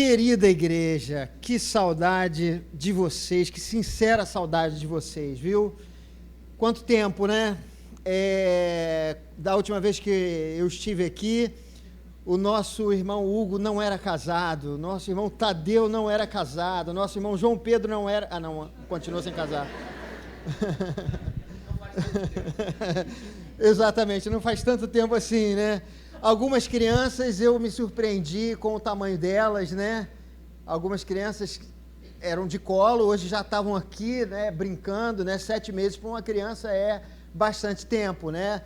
Querida igreja, que saudade de vocês, que sincera saudade de vocês, viu? Quanto tempo, né? Da última vez que eu estive aqui, o nosso irmão Hugo não era casado, nosso irmão Tadeu não era casado, nosso irmão João Pedro não era... Ah, não, continuou sem casar. Exatamente, não faz tanto tempo assim, né? Algumas crianças eu me surpreendi com o tamanho delas, né? Algumas crianças eram de colo, hoje já estavam aqui, né, brincando, né? 7 meses para uma criança é bastante tempo, né?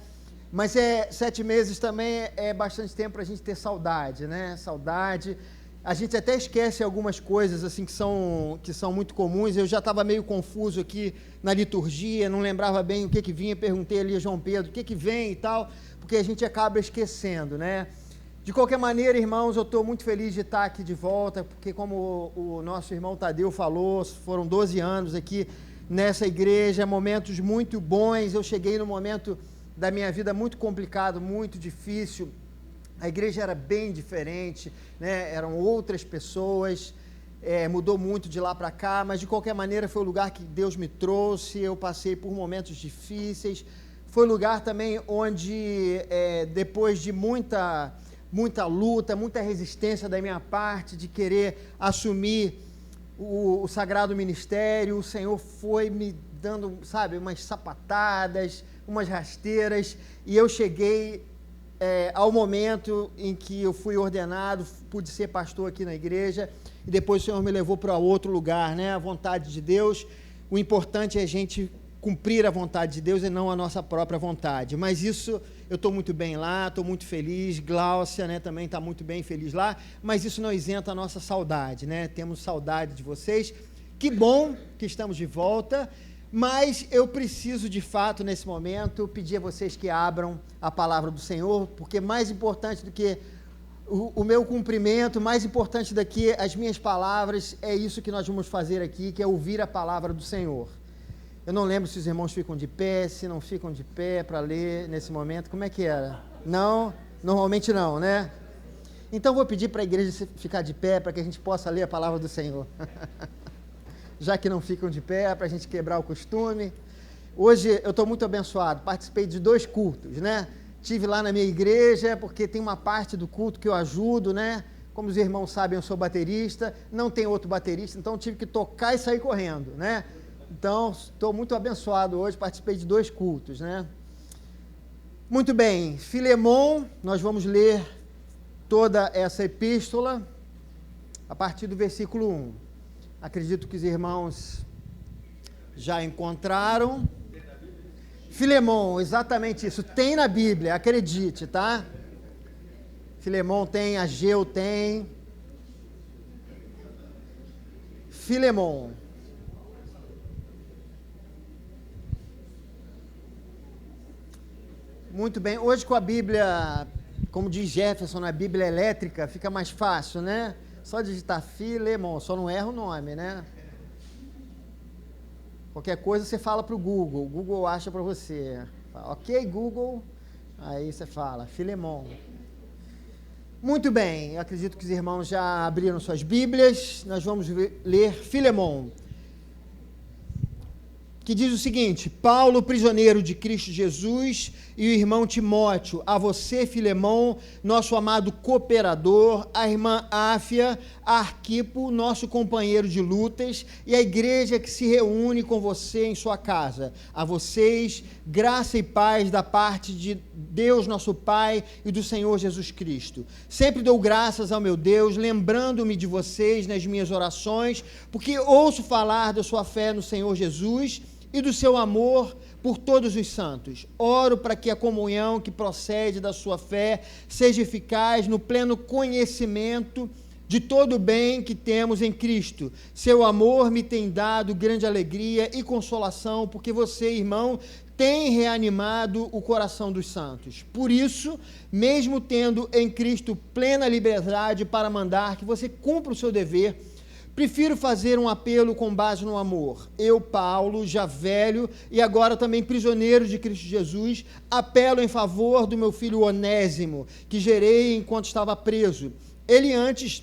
Mas 7 meses também é bastante tempo para a gente ter saudade, né? Saudade. A gente até esquece algumas coisas assim que são muito comuns. Eu já estava meio confuso aqui na liturgia, não lembrava bem o que vinha, perguntei ali a João Pedro o que vem e tal, porque a gente acaba esquecendo, né? De qualquer maneira, irmãos, eu estou muito feliz de estar aqui de volta, porque como o nosso irmão Tadeu falou, foram 12 anos aqui nessa igreja, momentos muito bons. Eu cheguei num momento da minha vida muito complicado, muito difícil. A igreja era bem diferente, né? Eram outras pessoas, mudou muito de lá para cá, mas de qualquer maneira foi o lugar que Deus me trouxe. Eu passei por momentos difíceis. Foi lugar também onde, depois de muita luta, muita resistência da minha parte, de querer assumir o sagrado ministério, o Senhor foi me dando, sabe, umas sapatadas, umas rasteiras, e eu cheguei ao momento em que eu fui ordenado, pude ser pastor aqui na igreja, e depois o Senhor me levou para outro lugar, né? A vontade de Deus, o importante é a gente cumprir a vontade de Deus e não a nossa própria vontade. Mas isso, eu estou muito bem lá, estou muito feliz. Gláucia, né, também está muito bem, feliz lá. Mas isso não isenta a nossa saudade, né? Temos saudade de vocês. Que bom que estamos de volta. Mas eu preciso, de fato, nesse momento, pedir a vocês que abram a palavra do Senhor, porque mais importante do que o meu cumprimento, mais importante do que as minhas palavras, é isso que nós vamos fazer aqui, que é ouvir a palavra do Senhor. Eu não lembro se os irmãos ficam de pé, se não ficam de pé para ler nesse momento. Como é que era? Não? Normalmente não, né? Então vou pedir para a igreja ficar de pé para que a gente possa ler a palavra do Senhor. Já que não ficam de pé, para a gente quebrar o costume. Hoje eu estou muito abençoado, participei de 2 cultos, né? Estive lá na minha igreja, porque tem uma parte do culto que eu ajudo, né? Como os irmãos sabem, eu sou baterista, não tem outro baterista, então tive que tocar e sair correndo, né? Então, estou muito abençoado hoje, participei de 2 cultos, né? Muito bem, Filemon, nós vamos ler toda essa epístola a partir do versículo 1. Acredito que os irmãos já encontraram. Filemon, exatamente isso, tem na Bíblia, acredite, tá? Filemon tem, Ageu tem. Filemon. Muito bem, hoje com a Bíblia, como diz Jefferson, na Bíblia elétrica, fica mais fácil, né? Só digitar Filemon, só não erra o nome, né? Qualquer coisa você fala para o Google acha para você. Ok, Google, aí você fala, Filemon. Muito bem, eu acredito que os irmãos já abriram suas Bíblias, nós vamos ler Filemon, que diz o seguinte: Paulo, prisioneiro de Cristo Jesus, e o irmão Timóteo, a você, Filemon, nosso amado cooperador, a irmã Áfia, a Arquipo, nosso companheiro de lutas, e a igreja que se reúne com você em sua casa. A vocês, graça e paz da parte de Deus, nosso Pai, e do Senhor Jesus Cristo. Sempre dou graças ao meu Deus, lembrando-me de vocês nas minhas orações, porque ouço falar da sua fé no Senhor Jesus e do seu amor por todos os santos. Oro para que a comunhão que procede da sua fé seja eficaz no pleno conhecimento de todo o bem que temos em Cristo. Seu amor me tem dado grande alegria e consolação, porque você, irmão, tem reanimado o coração dos santos. Por isso, mesmo tendo em Cristo plena liberdade para mandar que você cumpra o seu dever, prefiro fazer um apelo com base no amor. Eu, Paulo, já velho e agora também prisioneiro de Cristo Jesus, apelo em favor do meu filho Onésimo, que gerei enquanto estava preso. Ele antes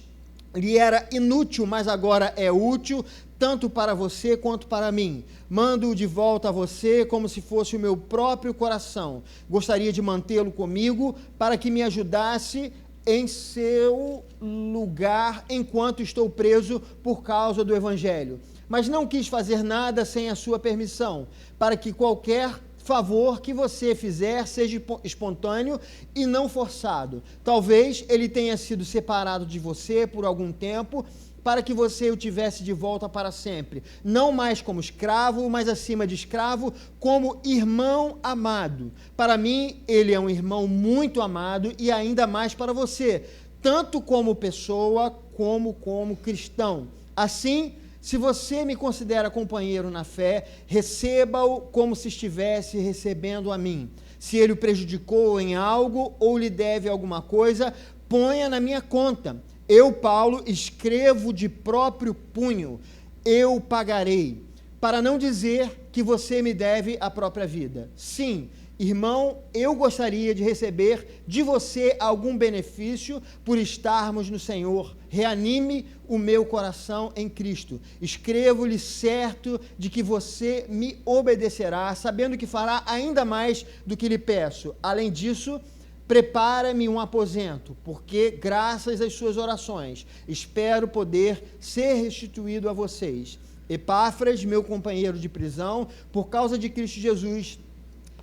lhe era inútil, mas agora é útil, tanto para você quanto para mim. Mando-o de volta a você como se fosse o meu próprio coração. Gostaria de mantê-lo comigo para que me ajudasse em seu lugar enquanto estou preso por causa do Evangelho. Mas não quis fazer nada sem a sua permissão, para que qualquer favor que você fizer seja espontâneo e não forçado. Talvez ele tenha sido separado de você por algum tempo, para que você o tivesse de volta para sempre, não mais como escravo, mas acima de escravo, como irmão amado. Para mim, ele é um irmão muito amado e ainda mais para você, tanto como pessoa como cristão. Assim, se você me considera companheiro na fé, receba-o como se estivesse recebendo a mim. Se ele o prejudicou em algo ou lhe deve alguma coisa, ponha na minha conta. Eu, Paulo, escrevo de próprio punho, eu pagarei, para não dizer que você me deve a própria vida. Sim, irmão, eu gostaria de receber de você algum benefício por estarmos no Senhor. Reanime o meu coração em Cristo. Escrevo-lhe certo de que você me obedecerá, sabendo que fará ainda mais do que lhe peço. Além disso, prepara-me um aposento, porque, graças às suas orações, espero poder ser restituído a vocês. Epáfras, meu companheiro de prisão, por causa de Cristo Jesus,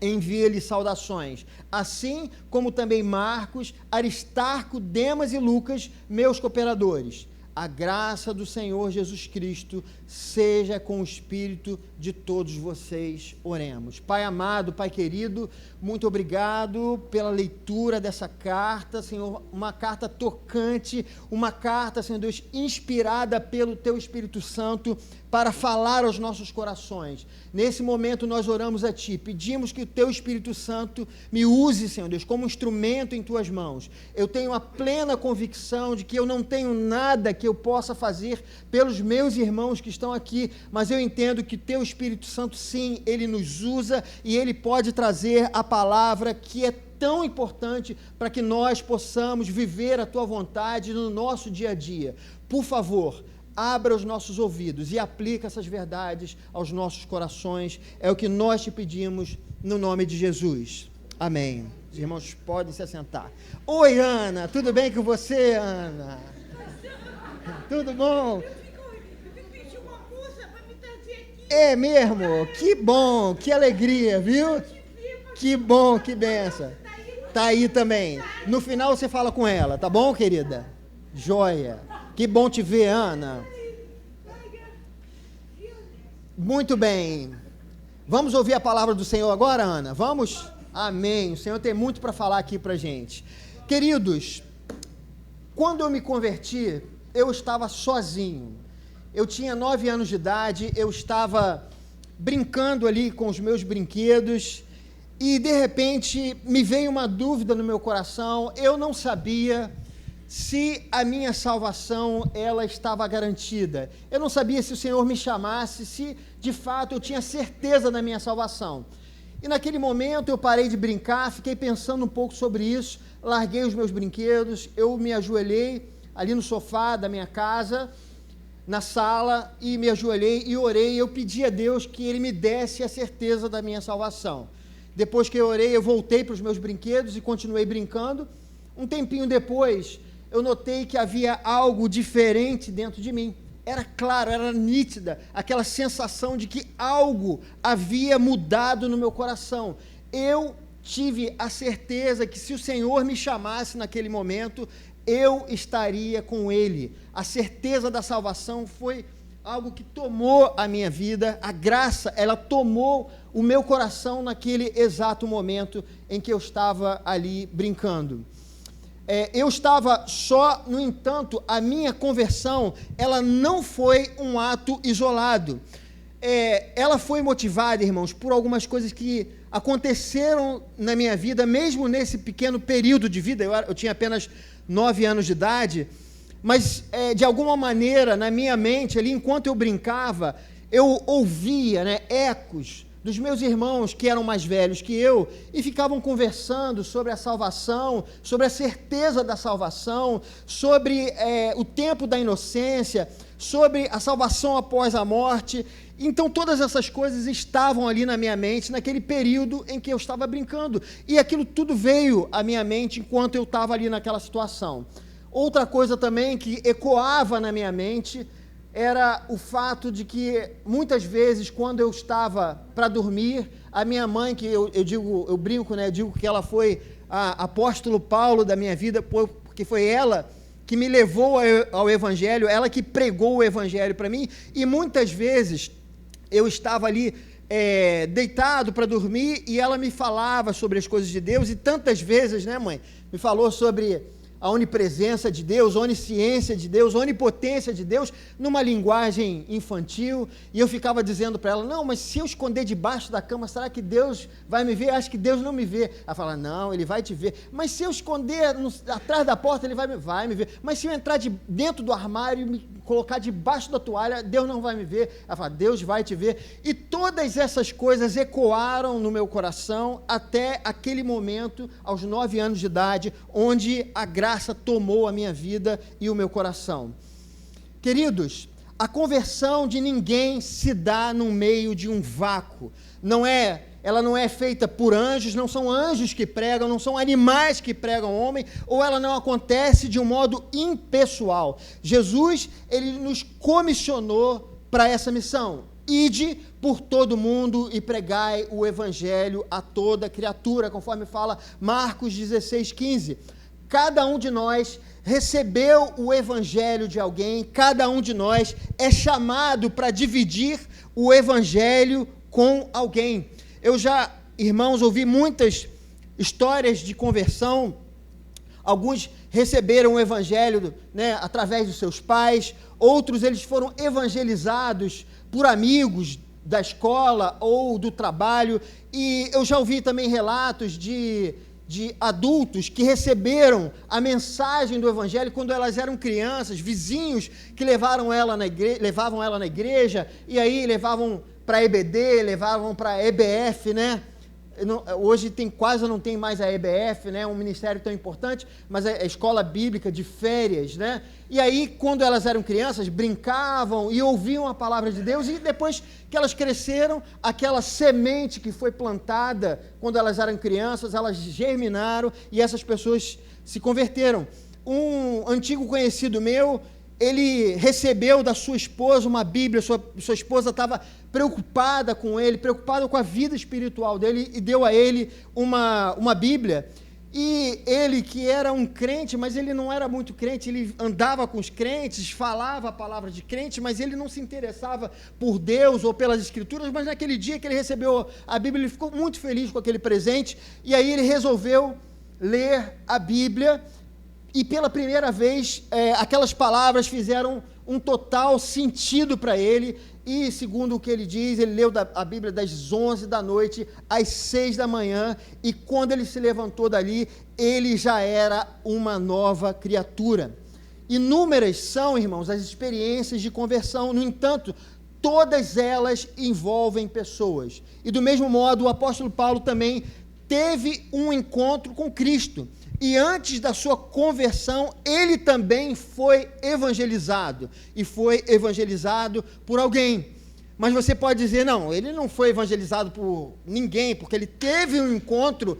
envia-lhe saudações, assim como também Marcos, Aristarco, Demas e Lucas, meus cooperadores. A graça do Senhor Jesus Cristo seja com o espírito de todos vocês. Oremos. Pai amado, Pai querido, muito obrigado pela leitura dessa carta, Senhor, uma carta tocante, uma carta, Senhor Deus, inspirada pelo Teu Espírito Santo para falar aos nossos corações. Nesse momento nós oramos a Ti, pedimos que o Teu Espírito Santo me use, Senhor Deus, como instrumento em Tuas mãos. Eu tenho a plena convicção de que eu não tenho nada que eu possa fazer pelos meus irmãos que estão aqui, mas eu entendo que Teu Espírito Santo, sim, Ele nos usa e Ele pode trazer a palavra que é tão importante para que nós possamos viver a Tua vontade no nosso dia a dia. Por favor, abra os nossos ouvidos e aplica essas verdades aos nossos corações. É o que nós te pedimos no nome de Jesus. Amém. Os irmãos podem se assentar. Oi, Ana, tudo bem com você, Ana? Tudo bom? Eu pedi uma moça para me trazer aqui. É mesmo? Que bom, que alegria, viu? Que bom, que benção. Tá aí também. No final você fala com ela, tá bom, querida? Joia. Que bom te ver, Ana. Muito bem. Vamos ouvir a palavra do Senhor agora, Ana? Vamos? Amém. O Senhor tem muito para falar aqui para gente. Queridos, quando eu me converti, eu estava sozinho. Eu tinha 9 anos de idade, eu estava brincando ali com os meus brinquedos e, de repente, me veio uma dúvida no meu coração. Eu não sabia se a minha salvação ela estava garantida. Eu não sabia se o Senhor me chamasse, se de fato eu tinha certeza da minha salvação. E naquele momento eu parei de brincar, fiquei pensando um pouco sobre isso, larguei os meus brinquedos, eu me ajoelhei ali no sofá da minha casa, na sala, e me ajoelhei e orei. Eu pedi a Deus que Ele me desse a certeza da minha salvação. Depois que eu orei, eu voltei para os meus brinquedos e continuei brincando. Um tempinho depois, eu notei que havia algo diferente dentro de mim. Era claro, era nítida, aquela sensação de que algo havia mudado no meu coração. Eu tive a certeza que se o Senhor me chamasse naquele momento, eu estaria com Ele. A certeza da salvação foi algo que tomou a minha vida, a graça, ela tomou o meu coração naquele exato momento em que eu estava ali brincando. Eu estava só, no entanto, a minha conversão, ela não foi um ato isolado. Ela foi motivada, irmãos, por algumas coisas que aconteceram na minha vida, mesmo nesse pequeno período de vida. Eu tinha apenas 9 anos de idade, mas de alguma maneira, na minha mente, ali, enquanto eu brincava, eu ouvia ecos dos meus irmãos que eram mais velhos que eu e ficavam conversando sobre a salvação, sobre a certeza da salvação, sobre o tempo da inocência, sobre a salvação após a morte. Então todas essas coisas estavam ali na minha mente naquele período em que eu estava brincando, e aquilo tudo veio à minha mente enquanto eu estava ali naquela situação. Outra coisa também que ecoava na minha mente era o fato de que muitas vezes quando eu estava para dormir, a minha mãe, que eu brinco, né, digo que ela foi a apóstolo Paulo da minha vida, porque foi ela que me levou ao Evangelho, ela que pregou o Evangelho para mim, e muitas vezes eu estava ali deitado para dormir e ela me falava sobre as coisas de Deus, e tantas vezes, né, mãe, me falou sobre a onipresença de Deus, a onisciência de Deus, a onipotência de Deus, numa linguagem infantil, e eu ficava dizendo para ela, não, mas se eu esconder debaixo da cama, será que Deus vai me ver? Acho que Deus não me vê. Ela fala, não, Ele vai te ver. Mas se eu esconder atrás da porta, Ele vai me ver. Mas se eu entrar dentro do armário e me colocar debaixo da toalha, Deus não vai me ver. Ela fala, Deus vai te ver. E todas essas coisas ecoaram no meu coração até aquele momento, aos 9 anos de idade, onde a graça tomou a minha vida e o meu coração. Queridos, a conversão de ninguém se dá no meio de um vácuo. Ela não é feita por anjos, não são anjos que pregam, não são animais que pregam ao homem, ou ela não acontece de um modo impessoal. Jesus, Ele nos comissionou para essa missão. Ide por todo mundo e pregai o Evangelho a toda criatura, conforme fala Marcos 16:15. Cada um de nós recebeu o Evangelho de alguém, cada um de nós é chamado para dividir o Evangelho com alguém. Eu já, irmãos, ouvi muitas histórias de conversão. Alguns receberam o Evangelho, né, através dos seus pais, outros eles foram evangelizados por amigos da escola ou do trabalho, e eu já ouvi também relatos de adultos que receberam a mensagem do Evangelho quando elas eram crianças, vizinhos que levavam ela na igreja, e aí levavam para a EBD, levavam para a EBF, né? Hoje quase não tem mais a EBF, né? Um ministério tão importante, mas a escola bíblica de férias, né? E aí, quando elas eram crianças, brincavam e ouviam a palavra de Deus, e depois que elas cresceram, aquela semente que foi plantada quando elas eram crianças, elas germinaram e essas pessoas se converteram. Um antigo conhecido meu, ele recebeu da sua esposa uma Bíblia, sua esposa estava preocupada com ele, preocupada com a vida espiritual dele, e deu a ele uma Bíblia. E ele, que era um crente, mas ele não era muito crente, ele andava com os crentes, falava a palavra de crente, mas ele não se interessava por Deus ou pelas Escrituras. Mas naquele dia que ele recebeu a Bíblia, ele ficou muito feliz com aquele presente, e aí ele resolveu ler a Bíblia, e pela primeira vez, aquelas palavras fizeram um total sentido para ele, e segundo o que ele diz, ele leu a Bíblia das 11 da noite às 6 da manhã, e quando ele se levantou dali, ele já era uma nova criatura. Inúmeras são, irmãos, as experiências de conversão, no entanto, todas elas envolvem pessoas. E do mesmo modo, o apóstolo Paulo também teve um encontro com Cristo. E antes da sua conversão, ele também foi evangelizado. E foi evangelizado por alguém. Mas você pode dizer, não, ele não foi evangelizado por ninguém, porque ele teve um encontro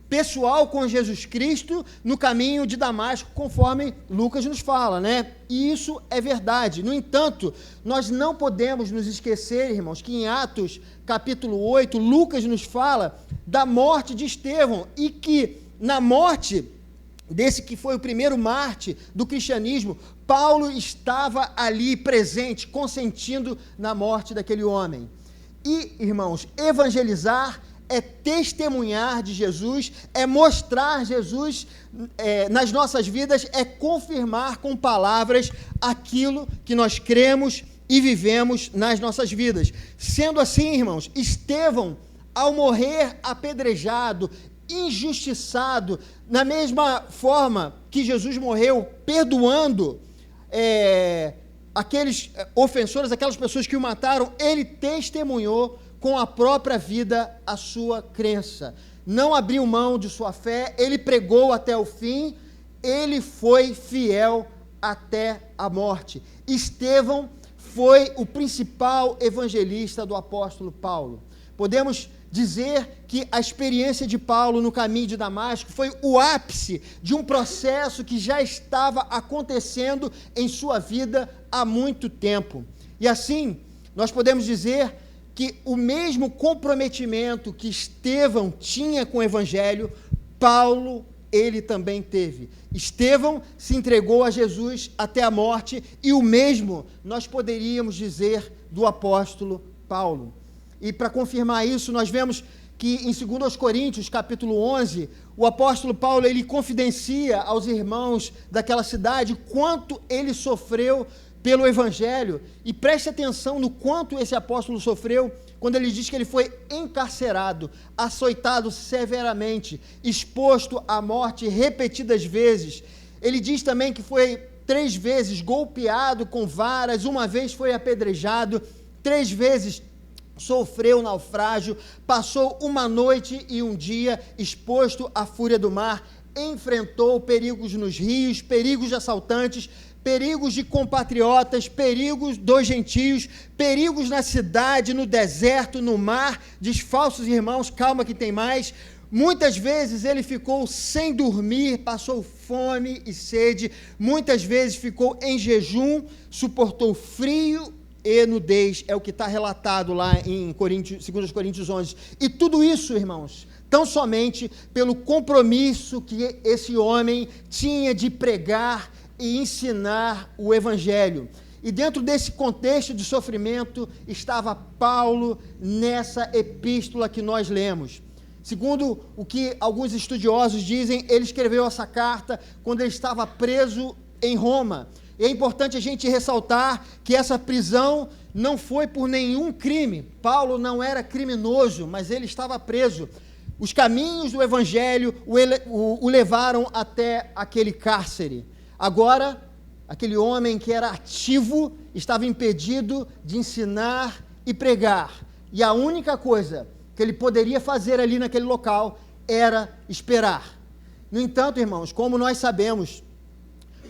pessoal com Jesus Cristo no caminho de Damasco, conforme Lucas nos fala, né? E isso é verdade. No entanto, nós não podemos nos esquecer, irmãos, que em Atos, capítulo 8, Lucas nos fala da morte de Estevão, e que na morte desse que foi o primeiro mártir do cristianismo, Paulo estava ali presente, consentindo na morte daquele homem. E, irmãos, evangelizar é testemunhar de Jesus, é mostrar Jesus nas nossas vidas, é confirmar com palavras aquilo que nós cremos e vivemos nas nossas vidas. Sendo assim, irmãos, Estevão, ao morrer apedrejado, injustiçado, na mesma forma que Jesus morreu, perdoando aqueles ofensores, aquelas pessoas que o mataram, ele testemunhou com a própria vida a sua crença. Não abriu mão de sua fé, ele pregou até o fim, ele foi fiel até a morte. Estevão foi o principal evangelista do apóstolo Paulo. Podemos dizer que a experiência de Paulo no caminho de Damasco foi o ápice de um processo que já estava acontecendo em sua vida há muito tempo. E assim, nós podemos dizer que o mesmo comprometimento que Estevão tinha com o evangelho, Paulo, ele também teve. Estevão se entregou a Jesus até a morte, e o mesmo nós poderíamos dizer do apóstolo Paulo. E para confirmar isso, nós vemos que em 2 Coríntios, capítulo 11, o apóstolo Paulo, ele confidencia aos irmãos daquela cidade quanto ele sofreu pelo evangelho, e preste atenção no quanto esse apóstolo sofreu, quando ele diz que ele foi encarcerado, açoitado severamente, exposto à morte repetidas vezes. Ele diz também que foi 3 vezes golpeado com varas, 1 vez foi apedrejado, 3 vezes sofreu naufrágio, passou 1 noite e 1 dia exposto à fúria do mar, enfrentou perigos nos rios, perigos de assaltantes, perigos de compatriotas, perigos dos gentios, perigos na cidade, no deserto, no mar. Diz: falsos irmãos, calma que tem mais. Muitas vezes ele ficou sem dormir, passou fome e sede, muitas vezes ficou em jejum, suportou frio e nudez, é o que está relatado lá em 2 Coríntios 11. E tudo isso, irmãos, tão somente pelo compromisso que esse homem tinha de pregar e ensinar o evangelho. E dentro desse contexto de sofrimento estava Paulo nessa epístola que nós lemos. Segundo o que alguns estudiosos dizem, ele escreveu essa carta quando ele estava preso em Roma. E é importante a gente ressaltar que essa prisão não foi por nenhum crime. Paulo não era criminoso, mas ele estava preso. Os caminhos do evangelho o levaram até aquele cárcere. Agora, aquele homem que era ativo estava impedido de ensinar e pregar. E a única coisa que ele poderia fazer ali naquele local era esperar. No entanto, irmãos, como nós sabemos,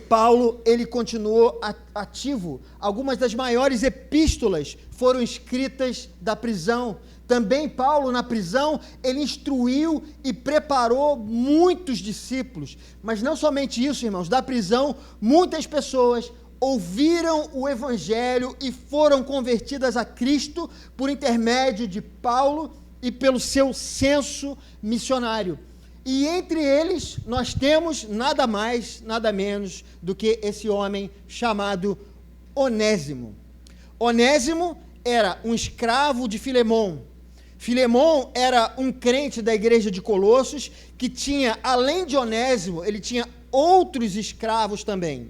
Paulo, ele continuou ativo. Algumas das maiores epístolas foram escritas da prisão. Também Paulo, na prisão, ele instruiu e preparou muitos discípulos. Mas não somente isso, irmãos, da prisão, muitas pessoas ouviram o evangelho e foram convertidas a Cristo por intermédio de Paulo e pelo seu senso missionário. E entre eles, nós temos nada mais, nada menos do que esse homem chamado Onésimo. Onésimo era um escravo de Filemão. Filemão era um crente da igreja de Colossos, que tinha, além de Onésimo, ele tinha outros escravos também.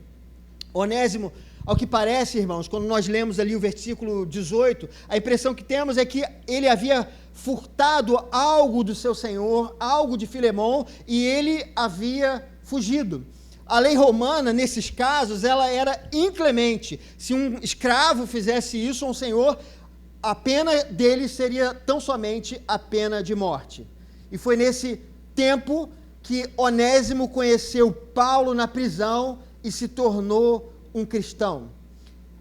Onésimo, ao que parece, irmãos, quando nós lemos ali o versículo 18, a impressão que temos é que ele havia furtado algo do seu senhor, algo de Filemão, e ele havia fugido. A lei romana, nesses casos, ela era inclemente. Se um escravo fizesse isso a um senhor, a pena dele seria tão somente a pena de morte. E foi nesse tempo que Onésimo conheceu Paulo na prisão e se tornou um cristão.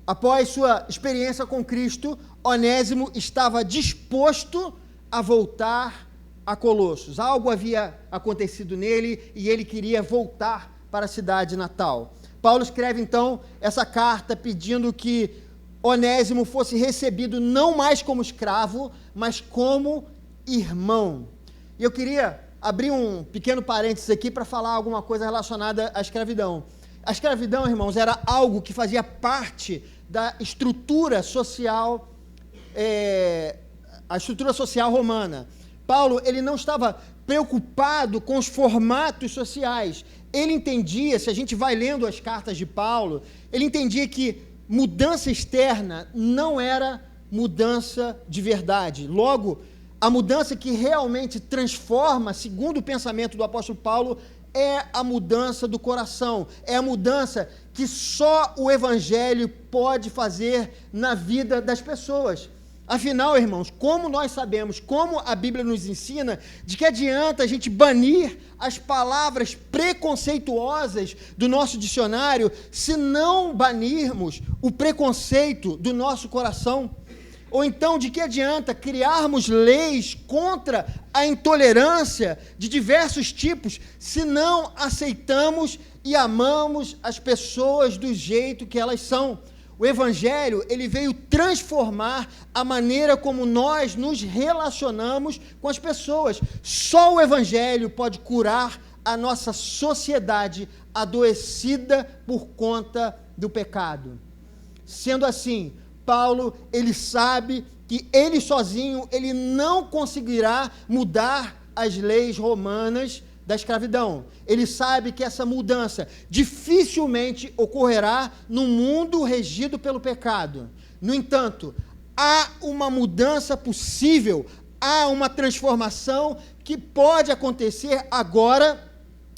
Após sua experiência com Cristo, Onésimo estava disposto a voltar a Colossos. Algo havia acontecido nele e ele queria voltar para a cidade natal. Paulo escreve então essa carta pedindo que Onésimo fosse recebido não mais como escravo, mas como irmão. E eu queria abrir um pequeno parênteses aqui para falar alguma coisa relacionada à escravidão. A escravidão, irmãos, era algo que fazia parte da estrutura social, a estrutura social romana. Paulo, ele não estava preocupado com os formatos sociais. Ele entendia, se a gente vai lendo as cartas de Paulo, ele entendia que mudança externa não era mudança de verdade. Logo, a mudança que realmente transforma, segundo o pensamento do apóstolo Paulo, é a mudança do coração, é a mudança que só o evangelho pode fazer na vida das pessoas. Afinal, irmãos, como nós sabemos, como a Bíblia nos ensina, de que adianta a gente banir as palavras preconceituosas do nosso dicionário se não banirmos o preconceito do nosso coração? Ou então, de que adianta criarmos leis contra a intolerância de diversos tipos se não aceitamos e amamos as pessoas do jeito que elas são? O Evangelho, ele veio transformar a maneira como nós nos relacionamos com as pessoas. Só o Evangelho pode curar a nossa sociedade adoecida por conta do pecado. Sendo assim, Paulo, ele sabe que ele sozinho, ele não conseguirá mudar as leis romanas da escravidão. Ele sabe que essa mudança dificilmente ocorrerá num mundo regido pelo pecado. No entanto, há uma mudança possível, há uma transformação que pode acontecer agora,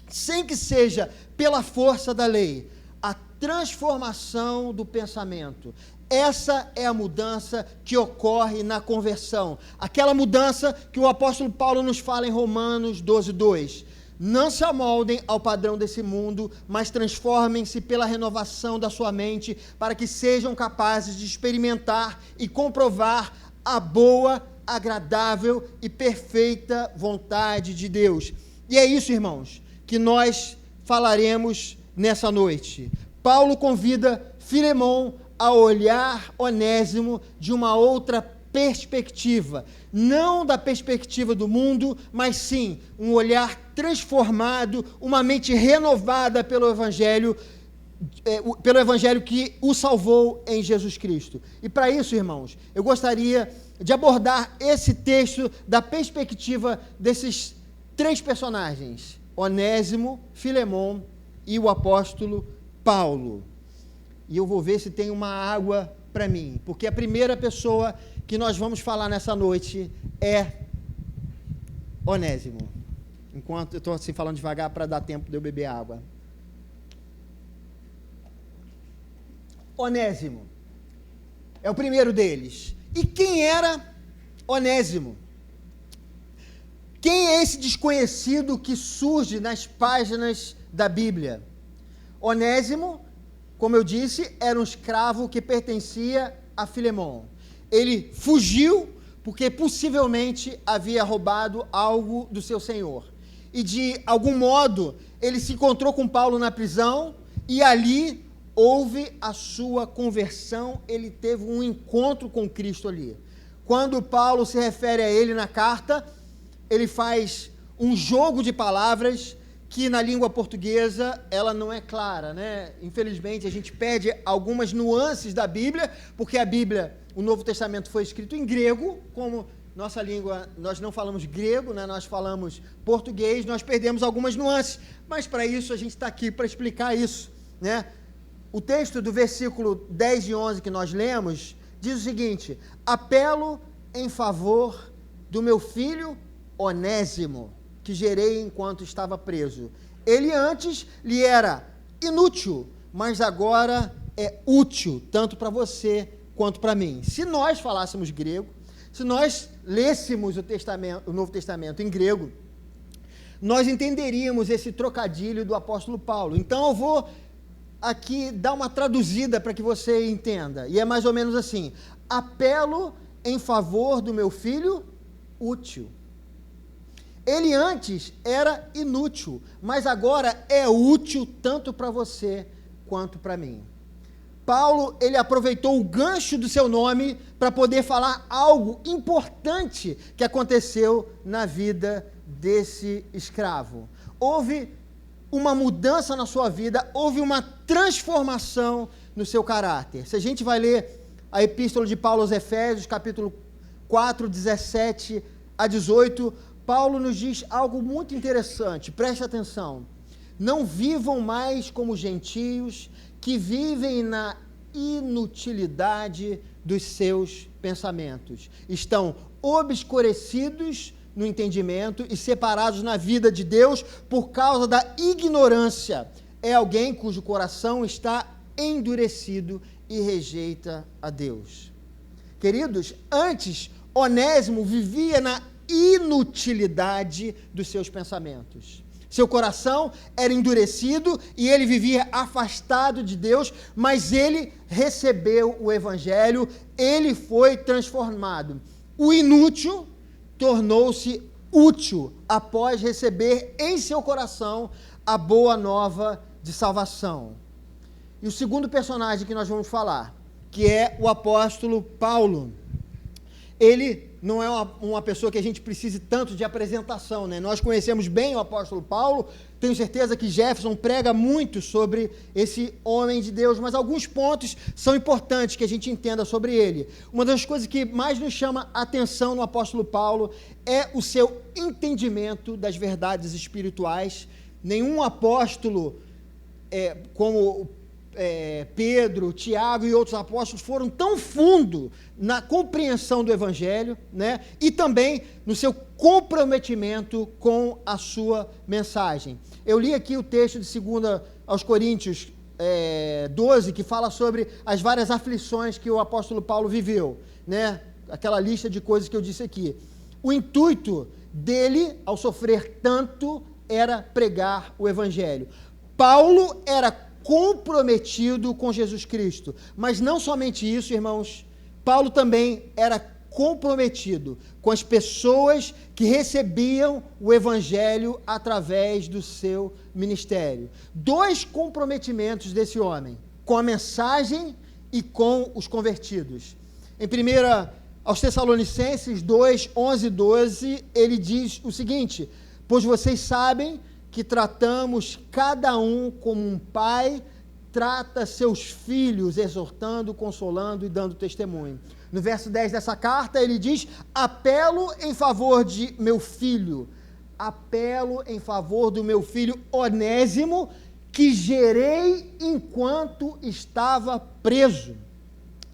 sem que seja pela força da lei. A transformação do pensamento. Essa é a mudança que ocorre na conversão. Aquela mudança que o apóstolo Paulo nos fala em Romanos 12:2. Não se amoldem ao padrão desse mundo, mas transformem-se pela renovação da sua mente, para que sejam capazes de experimentar e comprovar a boa, agradável e perfeita vontade de Deus. E é isso, irmãos, que nós falaremos nessa noite. Paulo convida Filemão a olhar Onésimo de uma outra perspectiva, não da perspectiva do mundo, mas sim um olhar transformado, uma mente renovada pelo Evangelho que o salvou em Jesus Cristo. E para isso, irmãos, eu gostaria de abordar esse texto da perspectiva desses três personagens, Onésimo, Filemão e o apóstolo Paulo. E eu vou ver se tem uma água para mim, porque a primeira pessoa que nós vamos falar nessa noite é Onésimo. Enquanto eu estou assim falando devagar para dar tempo de eu beber água. Onésimo é o primeiro deles. E quem era Onésimo? Quem é esse desconhecido que surge nas páginas da Bíblia? Onésimo, como eu disse, era um escravo que pertencia a Filemão. Ele fugiu porque possivelmente havia roubado algo do seu senhor. E de algum modo ele se encontrou com Paulo na prisão e ali houve a sua conversão, ele teve um encontro com Cristo ali. Quando Paulo se refere a ele na carta, ele faz um jogo de palavras que na língua portuguesa ela não é clara, né? Infelizmente a gente perde algumas nuances da Bíblia, porque a Bíblia, o Novo Testamento foi escrito em grego, como nossa língua, nós não falamos grego, né? Nós falamos português, nós perdemos algumas nuances, mas para isso a gente está aqui para explicar isso, né? O texto do versículo 10 e 11 que nós lemos diz o seguinte: apelo em favor do meu filho Onésimo, que gerei enquanto estava preso. Ele antes lhe era inútil, mas agora é útil, tanto para você quanto para mim. Se nós falássemos grego, se nós lêssemos o Novo Testamento em grego, nós entenderíamos esse trocadilho do apóstolo Paulo. Então eu vou aqui dar uma traduzida para que você entenda. E é mais ou menos assim: apelo em favor do meu filho útil. Ele antes era inútil, mas agora é útil tanto para você quanto para mim. Paulo, ele aproveitou o gancho do seu nome para poder falar algo importante que aconteceu na vida desse escravo. Houve uma mudança na sua vida, houve uma transformação no seu caráter. Se a gente vai ler a epístola de Paulo aos Efésios, capítulo 4, 17 a 18, Paulo nos diz algo muito interessante, preste atenção. Não vivam mais como gentios que vivem na inutilidade dos seus pensamentos. Estão obscurecidos no entendimento e separados na vida de Deus por causa da ignorância. É alguém cujo coração está endurecido e rejeita a Deus. Queridos, antes, Onésimo vivia na inutilidade dos seus pensamentos. Seu coração era endurecido e ele vivia afastado de Deus, mas ele recebeu o Evangelho, ele foi transformado. O inútil tornou-se útil após receber em seu coração a boa nova de salvação. E o segundo personagem que nós vamos falar, que é o apóstolo Paulo. Ele não é uma pessoa que a gente precise tanto de apresentação, né? Nós conhecemos bem o apóstolo Paulo, tenho certeza que Jefferson prega muito sobre esse homem de Deus, mas alguns pontos são importantes que a gente entenda sobre ele. Uma das coisas que mais nos chama a atenção no apóstolo Paulo é o seu entendimento das verdades espirituais. Nenhum apóstolo, como Pedro, Tiago e outros apóstolos foram tão fundo na compreensão do Evangelho, né? E também no seu comprometimento com a sua mensagem. Eu li aqui o texto de 2 aos Coríntios 12, que fala sobre as várias aflições que o apóstolo Paulo viveu, né? Aquela lista de coisas que eu disse aqui. O intuito dele, ao sofrer tanto, era pregar o Evangelho. Paulo era comprometido com Jesus Cristo, mas não somente isso, irmãos, Paulo também era comprometido com as pessoas que recebiam o Evangelho através do seu ministério. 2 comprometimentos desse homem, com a mensagem e com os convertidos. Em 1 aos Tessalonicenses 2, 11 e 12, ele diz o seguinte: pois vocês sabem que tratamos cada um como um pai trata seus filhos, exortando, consolando e dando testemunho. No verso 10 dessa carta, ele diz: apelo em favor de meu filho, apelo em favor do meu filho Onésimo, que gerei enquanto estava preso.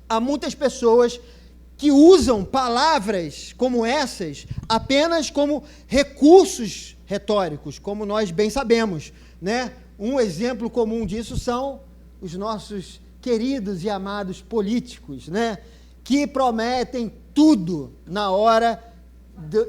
Há muitas pessoas que usam palavras como essas apenas como recursos retóricos, como nós bem sabemos, né? Um exemplo comum disso são os nossos queridos e amados políticos, né? Que prometem tudo na hora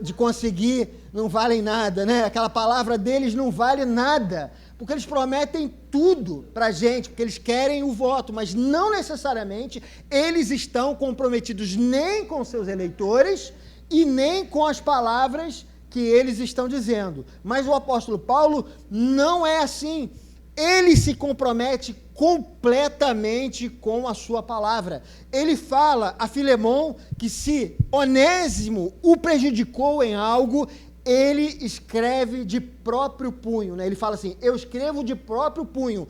de conseguir, não valem nada, né? Aquela palavra deles não vale nada, porque eles prometem tudo para a gente, porque eles querem o voto, mas não necessariamente eles estão comprometidos nem com seus eleitores e nem com as palavras que eles estão dizendo. Mas o apóstolo Paulo não é assim. Ele se compromete completamente com a sua palavra. Ele fala a Filemon que se Onésimo o prejudicou em algo, ele escreve de próprio punho, né? Ele fala assim: eu escrevo de próprio punho,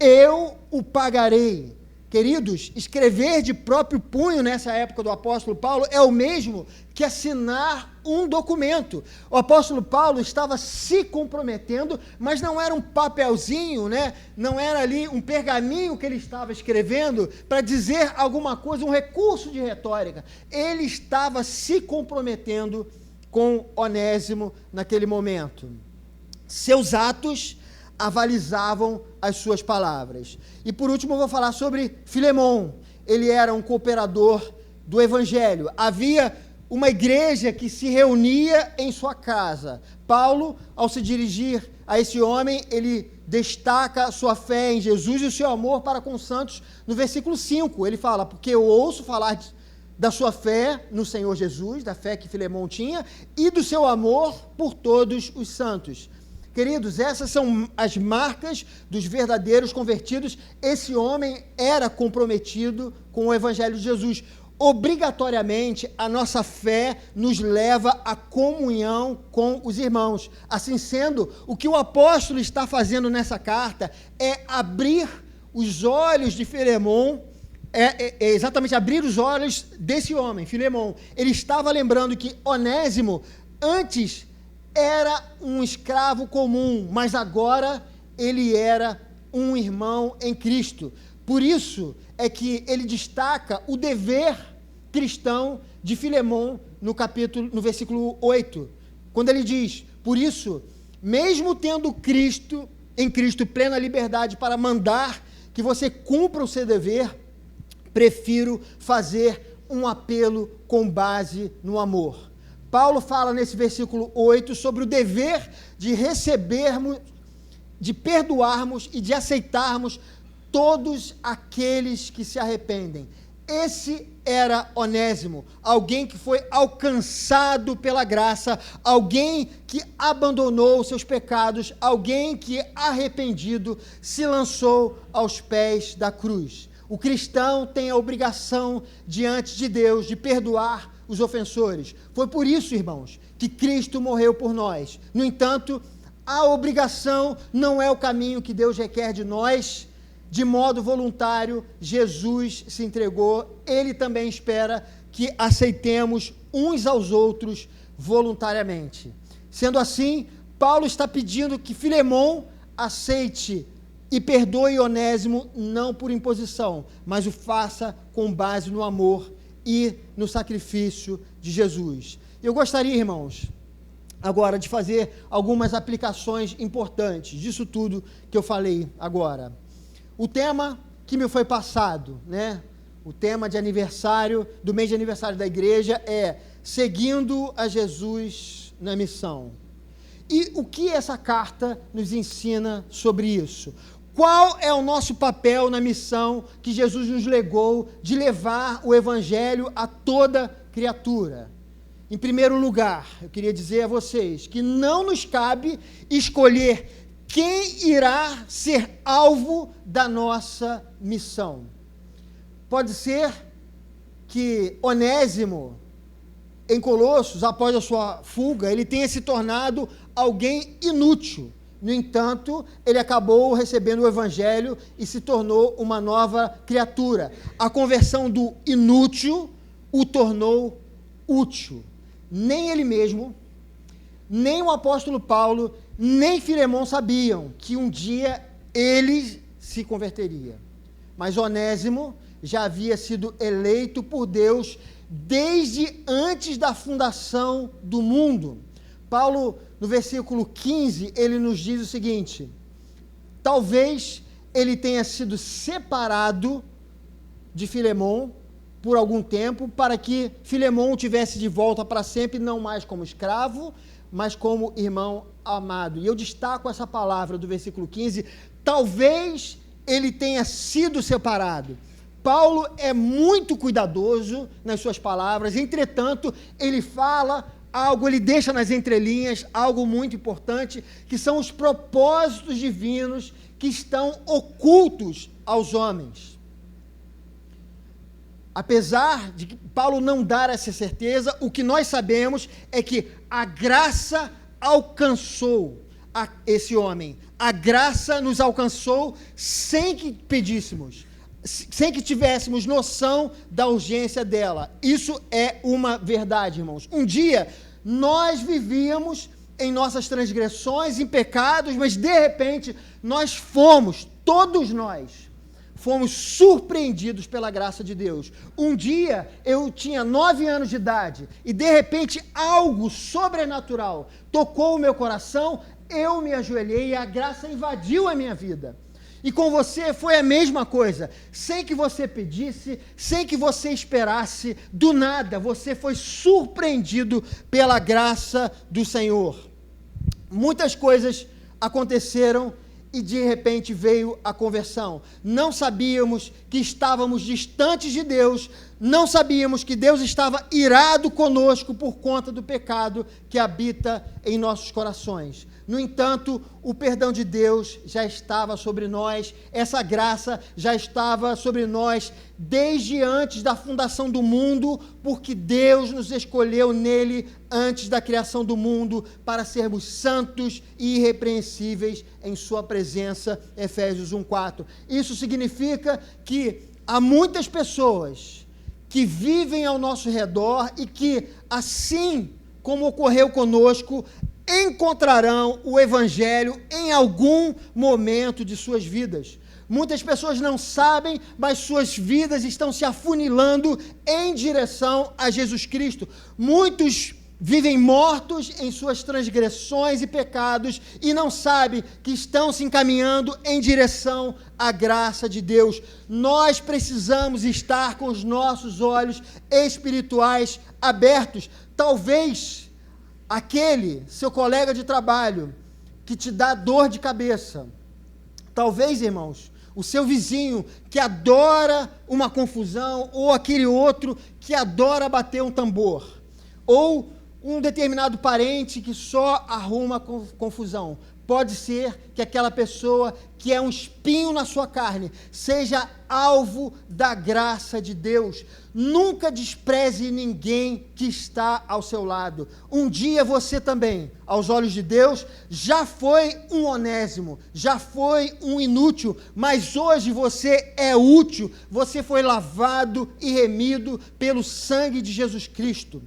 eu o pagarei. Queridos, escrever de próprio punho nessa época do apóstolo Paulo é o mesmo que assinar um documento. O apóstolo Paulo estava se comprometendo, mas não era um papelzinho, né? Não era ali um pergaminho que ele estava escrevendo para dizer alguma coisa, um recurso de retórica. Ele estava se comprometendo com Onésimo naquele momento. Seus atos avalizavam as suas palavras. E por último eu vou falar sobre Filemon. Ele era um cooperador do Evangelho. Havia uma igreja que se reunia em sua casa. Paulo, ao se dirigir a esse homem, ele destaca a sua fé em Jesus e o seu amor para com os santos. No versículo 5, ele fala: porque eu ouço falar da sua fé no Senhor Jesus, da fé que Filemon tinha, e do seu amor por todos os santos. Queridos, essas são as marcas dos verdadeiros convertidos. Esse homem era comprometido com o Evangelho de Jesus. Obrigatoriamente, a nossa fé nos leva à comunhão com os irmãos. Assim sendo, o que o apóstolo está fazendo nessa carta é abrir os olhos de Filemon, exatamente abrir os olhos desse homem, Filemon. Ele estava lembrando que Onésimo, antes, era um escravo comum, mas agora ele era um irmão em Cristo. Por isso é que ele destaca o dever cristão de Filemon no versículo 8, quando ele diz: por isso, mesmo tendo em Cristo plena liberdade para mandar que você cumpra o seu dever, prefiro fazer um apelo com base no amor. Paulo fala nesse versículo 8 sobre o dever de recebermos, de perdoarmos e de aceitarmos todos aqueles que se arrependem. Esse era Onésimo, alguém que foi alcançado pela graça, alguém que abandonou seus pecados, alguém que, arrependido, se lançou aos pés da cruz. O cristão tem a obrigação diante de Deus de perdoar os ofensores. Foi por isso, irmãos, que Cristo morreu por nós. No entanto, a obrigação não é o caminho que Deus requer de nós. De modo voluntário, Jesus se entregou. Ele também espera que aceitemos uns aos outros voluntariamente. Sendo assim, Paulo está pedindo que Filemon aceite e perdoe Onésimo, não por imposição, mas o faça com base no amor e no sacrifício de Jesus. Eu gostaria, irmãos, agora de fazer algumas aplicações importantes disso tudo que eu falei agora. O tema que me foi passado, o tema de aniversário, do mês de aniversário da igreja é Seguindo a Jesus na Missão. E o que essa carta nos ensina sobre isso? Qual é o nosso papel na missão que Jesus nos legou de levar o evangelho a toda criatura? Em primeiro lugar, eu queria dizer a vocês que não nos cabe escolher quem irá ser alvo da nossa missão. Pode ser que Onésimo, em Colossos, após a sua fuga, ele tenha se tornado alguém inútil. No entanto, ele acabou recebendo o evangelho e se tornou uma nova criatura. A conversão do inútil o tornou útil. Nem ele mesmo, nem o apóstolo Paulo, nem Filemon sabiam que um dia ele se converteria. Mas Onésimo já havia sido eleito por Deus desde antes da fundação do mundo. Paulo, no versículo 15, ele nos diz o seguinte: talvez ele tenha sido separado de Filemon por algum tempo, para que Filemon o tivesse de volta para sempre, não mais como escravo, mas como irmão amado. E eu destaco essa palavra do versículo 15, talvez ele tenha sido separado. Paulo é muito cuidadoso nas suas palavras, entretanto, ele fala algo, ele deixa nas entrelinhas algo muito importante, que são os propósitos divinos que estão ocultos aos homens. Apesar de Paulo não dar essa certeza, o que nós sabemos é que a graça alcançou esse homem. A graça nos alcançou sem que pedíssemos, sem que tivéssemos noção da urgência dela. Isso é uma verdade, irmãos. Um dia, nós vivíamos em nossas transgressões, em pecados, mas de repente, nós fomos, todos nós, fomos surpreendidos pela graça de Deus. Um dia, eu tinha 9 anos de idade, e de repente, algo sobrenatural tocou o meu coração, eu me ajoelhei e a graça invadiu a minha vida. E com você foi a mesma coisa, sem que você pedisse, sem que você esperasse, do nada, você foi surpreendido pela graça do Senhor. Muitas coisas aconteceram e de repente veio a conversão. Não sabíamos que estávamos distantes de Deus, não sabíamos que Deus estava irado conosco por conta do pecado que habita em nossos corações. No entanto, o perdão de Deus já estava sobre nós, essa graça já estava sobre nós desde antes da fundação do mundo, porque Deus nos escolheu nele antes da criação do mundo para sermos santos e irrepreensíveis em sua presença, Efésios 1:4. Isso significa que há muitas pessoas que vivem ao nosso redor e que, assim como ocorreu conosco, encontrarão o evangelho em algum momento de suas vidas. Muitas pessoas não sabem, mas suas vidas estão se afunilando em direção a Jesus Cristo. Muitos vivem mortos em suas transgressões e pecados e não sabem que estão se encaminhando em direção à graça de Deus. Nós precisamos estar com os nossos olhos espirituais abertos. Talvez aquele seu colega de trabalho que te dá dor de cabeça, talvez, irmãos, o seu vizinho que adora uma confusão, ou aquele outro que adora bater um tambor, ou um determinado parente que só arruma confusão. Pode ser que aquela pessoa que é um espinho na sua carne seja alvo da graça de Deus. Nunca despreze ninguém que está ao seu lado. Um dia você também, aos olhos de Deus, já foi um Onésimo, já foi um inútil, mas hoje você é útil, você foi lavado e remido pelo sangue de Jesus Cristo.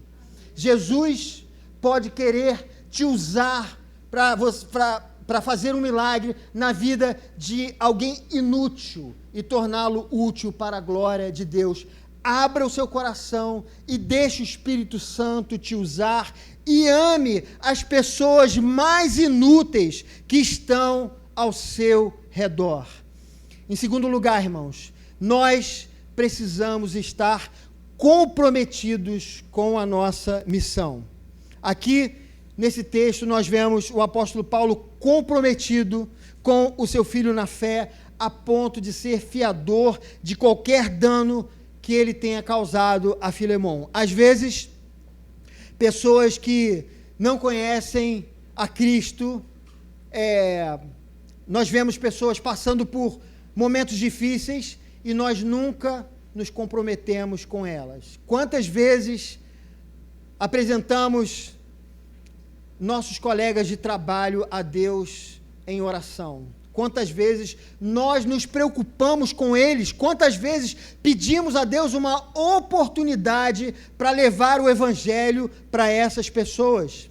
Jesus pode querer te usar para fazer um milagre na vida de alguém inútil e torná-lo útil para a glória de Deus. Abra o seu coração e deixe o Espírito Santo te usar e ame as pessoas mais inúteis que estão ao seu redor. Em segundo lugar, irmãos, nós precisamos estar comprometidos com a nossa missão. Aqui, nesse texto, nós vemos o apóstolo Paulo comprometido com o seu filho na fé, a ponto de ser fiador de qualquer dano que ele tenha causado a Filemon. Às vezes, pessoas que não conhecem a Cristo, nós vemos pessoas passando por momentos difíceis e nós nunca nos comprometemos com elas. Quantas vezes apresentamos nossos colegas de trabalho a Deus em oração? Quantas vezes nós nos preocupamos com eles? Quantas vezes pedimos a Deus uma oportunidade para levar o Evangelho para essas pessoas?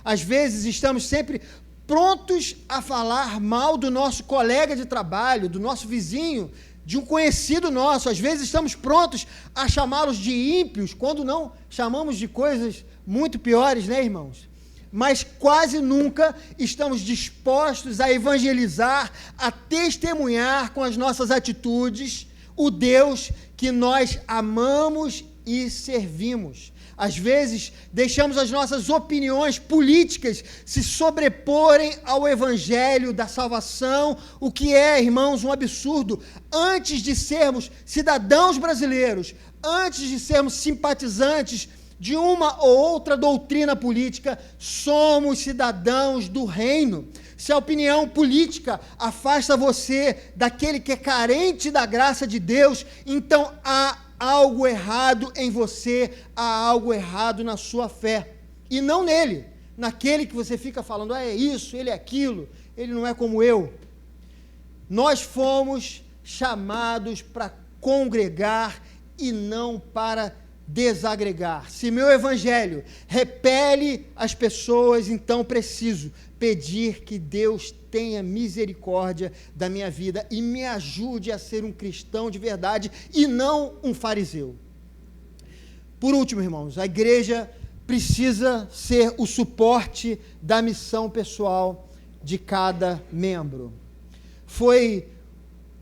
Às vezes estamos sempre prontos a falar mal do nosso colega de trabalho, do nosso vizinho, de um conhecido nosso. Às vezes estamos prontos a chamá-los de ímpios, quando não chamamos de coisas muito piores, né, irmãos? Mas quase nunca estamos dispostos a evangelizar, a testemunhar com as nossas atitudes o Deus que nós amamos e servimos. Às vezes, deixamos as nossas opiniões políticas se sobreporem ao evangelho da salvação, o que é, irmãos, um absurdo. Antes de sermos cidadãos brasileiros, antes de sermos simpatizantes de uma ou outra doutrina política, somos cidadãos do reino. Se a opinião política afasta você daquele que é carente da graça de Deus, então há algo errado em você, há algo errado na sua fé, e não nele, naquele que você fica falando, é isso, ele é aquilo, ele não é como eu. Nós fomos chamados para congregar e não para desagregar. Se meu evangelho repele as pessoas, então preciso pedir que Deus tenha misericórdia da minha vida e me ajude a ser um cristão de verdade e não um fariseu. Por último, irmãos, a igreja precisa ser o suporte da missão pessoal de cada membro. Foi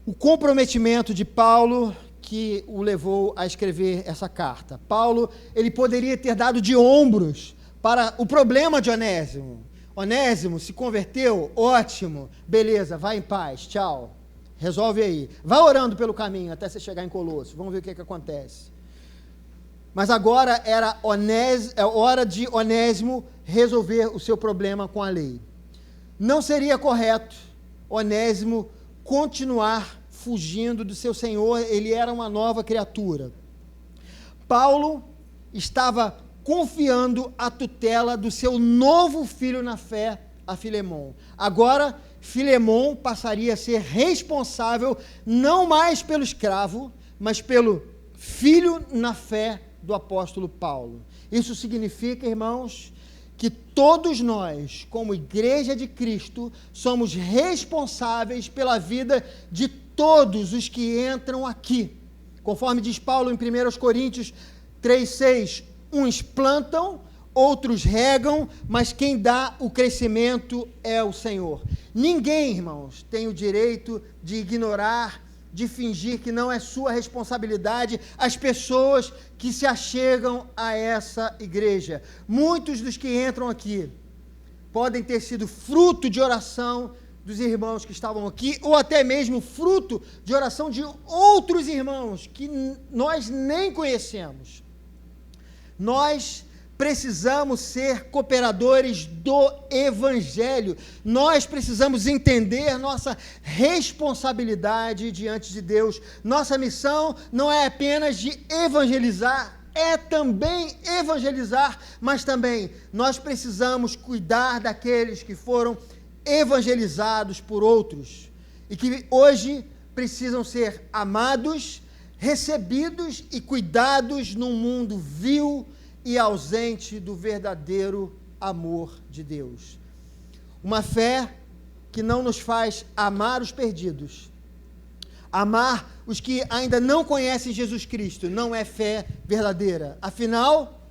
o comprometimento de Paulo que o levou a escrever essa carta. Paulo, ele poderia ter dado de ombros para o problema de Onésimo. Onésimo se converteu, ótimo, beleza, vai em paz, tchau, resolve aí. Vá orando pelo caminho até você chegar em Colossos, vamos ver o que acontece. Mas agora era hora de Onésimo resolver o seu problema com a lei. Não seria correto Onésimo continuar fugindo do seu Senhor, ele era uma nova criatura. Paulo estava confiando a tutela do seu novo filho na fé a Filemon. Agora, Filemon passaria a ser responsável não mais pelo escravo, mas pelo filho na fé do apóstolo Paulo. Isso significa, irmãos, que todos nós, como igreja de Cristo, somos responsáveis pela vida de todos os que entram aqui. Conforme diz Paulo em 1 Coríntios 3,6, uns plantam, outros regam, mas quem dá o crescimento é o Senhor. Ninguém, irmãos, tem o direito de ignorar, de fingir que não é sua responsabilidade as pessoas que se achegam a essa igreja. Muitos dos que entram aqui podem ter sido fruto de oração dos irmãos que estavam aqui, ou até mesmo fruto de oração de outros irmãos que nós nem conhecemos. Nós precisamos ser cooperadores do Evangelho. Nós precisamos entender nossa responsabilidade diante de Deus. Nossa missão não é apenas de evangelizar, é também evangelizar, mas também nós precisamos cuidar daqueles que foram evangelizados por outros e que hoje precisam ser amados, recebidos e cuidados num mundo vil e ausente do verdadeiro amor de Deus. Uma fé que não nos faz amar os perdidos, amar os que ainda não conhecem Jesus Cristo, não é fé verdadeira. Afinal,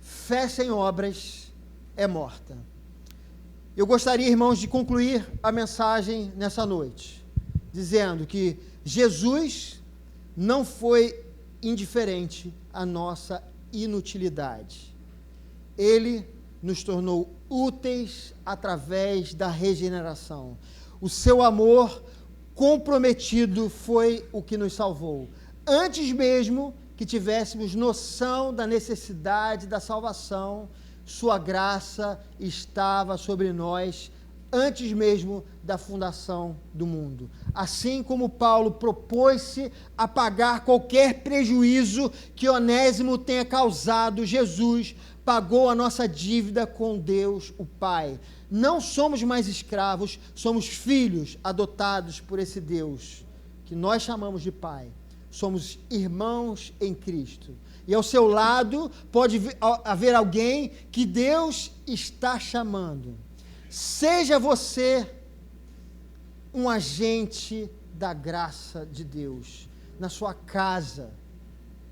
fé sem obras é morta. Eu gostaria, irmãos, de concluir a mensagem nessa noite, dizendo que Jesus não foi indiferente à nossa inutilidade. Ele nos tornou úteis através da regeneração. O seu amor comprometido foi o que nos salvou. Antes mesmo que tivéssemos noção da necessidade da salvação, sua graça estava sobre nós antes mesmo da fundação do mundo. Assim como Paulo propôs-se a pagar qualquer prejuízo que Onésimo tenha causado, Jesus pagou a nossa dívida com Deus, o Pai. Não somos mais escravos, somos filhos adotados por esse Deus, que nós chamamos de Pai. Somos irmãos em Cristo. E ao seu lado pode haver alguém que Deus está chamando. Seja você um agente da graça de Deus, na sua casa,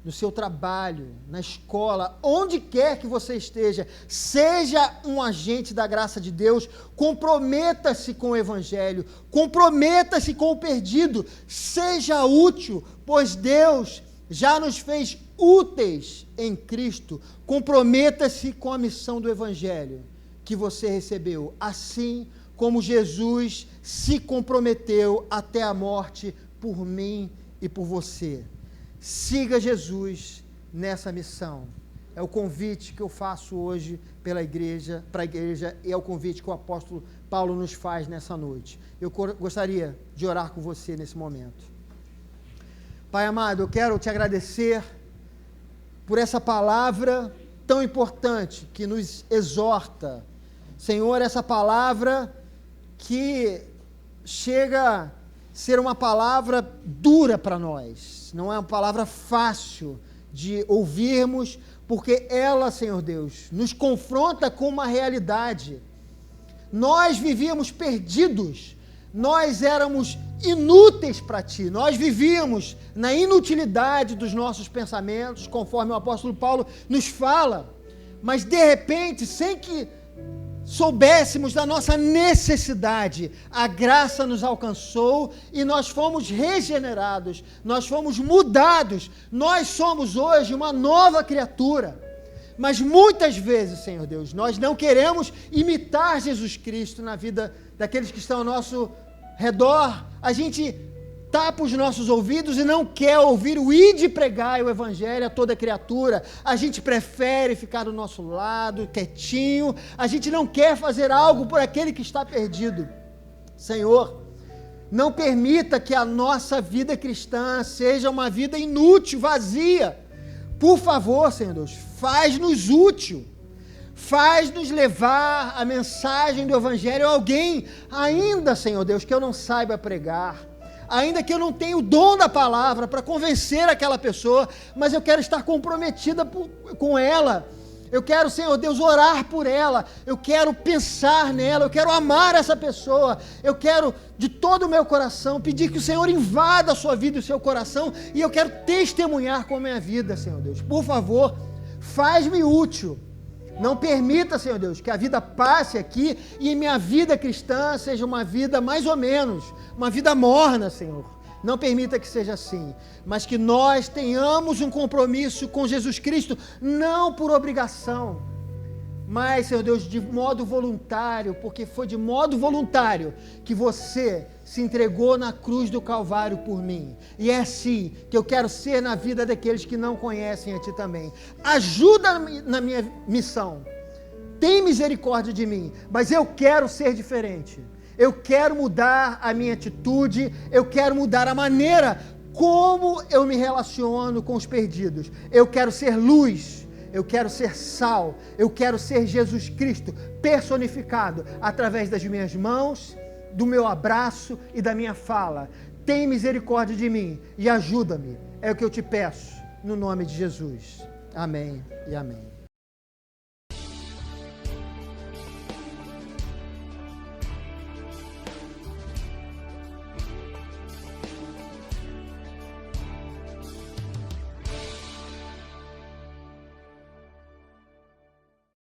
no seu trabalho, na escola, onde quer que você esteja, seja um agente da graça de Deus, comprometa-se com o Evangelho, comprometa-se com o perdido, seja útil, pois Deus já nos fez úteis em Cristo. Comprometa-se com a missão do Evangelho que você recebeu, assim como Jesus se comprometeu até a morte por mim e por você. Siga Jesus nessa missão. É o convite que eu faço hoje para a igreja, e é o convite que o apóstolo Paulo nos faz nessa noite. Eu gostaria de orar com você nesse momento. Pai amado, eu quero te agradecer por essa palavra tão importante que nos exorta. Senhor, essa palavra que chega a ser uma palavra dura para nós, não é uma palavra fácil de ouvirmos, porque ela, Senhor Deus, nos confronta com uma realidade. Nós vivíamos perdidos, nós éramos inúteis para Ti, nós vivíamos na inutilidade dos nossos pensamentos, conforme o apóstolo Paulo nos fala, mas de repente, sem que soubéssemos da nossa necessidade, a graça nos alcançou e nós fomos regenerados, nós fomos mudados, nós somos hoje uma nova criatura. Mas muitas vezes, Senhor Deus, nós não queremos imitar Jesus Cristo na vida daqueles que estão ao nosso redor. A gente tapa os nossos ouvidos e não quer ouvir o ide pregar o Evangelho a toda criatura. A gente prefere ficar do nosso lado, quietinho. A gente não quer fazer algo por aquele que está perdido. Senhor, não permita que a nossa vida cristã seja uma vida inútil, vazia. Por favor, Senhor Deus, faz-nos útil. Faz-nos levar a mensagem do Evangelho a alguém, ainda, Senhor Deus, que eu não saiba pregar. Ainda que eu não tenha o dom da palavra para convencer aquela pessoa, mas eu quero estar comprometida com ela. Eu quero, Senhor Deus, orar por ela. Eu quero pensar nela. Eu quero amar essa pessoa. Eu quero, de todo o meu coração, pedir que o Senhor invada a sua vida e o seu coração. E eu quero testemunhar com a minha vida, Senhor Deus. Por favor, faz-me útil. Não permita, Senhor Deus, que a vida passe aqui e minha vida cristã seja uma vida mais ou menos, uma vida morna, Senhor. Não permita que seja assim, mas que nós tenhamos um compromisso com Jesus Cristo, não por obrigação, mas, Senhor Deus, de modo voluntário, porque foi de modo voluntário que você se entregou na cruz do Calvário por mim. E é assim que eu quero ser na vida daqueles que não conhecem a Ti também. Ajuda na minha missão. Tem misericórdia de mim, mas eu quero ser diferente. Eu quero mudar a minha atitude, eu quero mudar a maneira como eu me relaciono com os perdidos. Eu quero ser luz. Eu quero ser sal, eu quero ser Jesus Cristo personificado através das minhas mãos, do meu abraço e da minha fala. Tem misericórdia de mim e ajuda-me. É o que eu te peço, no nome de Jesus. Amém e amém.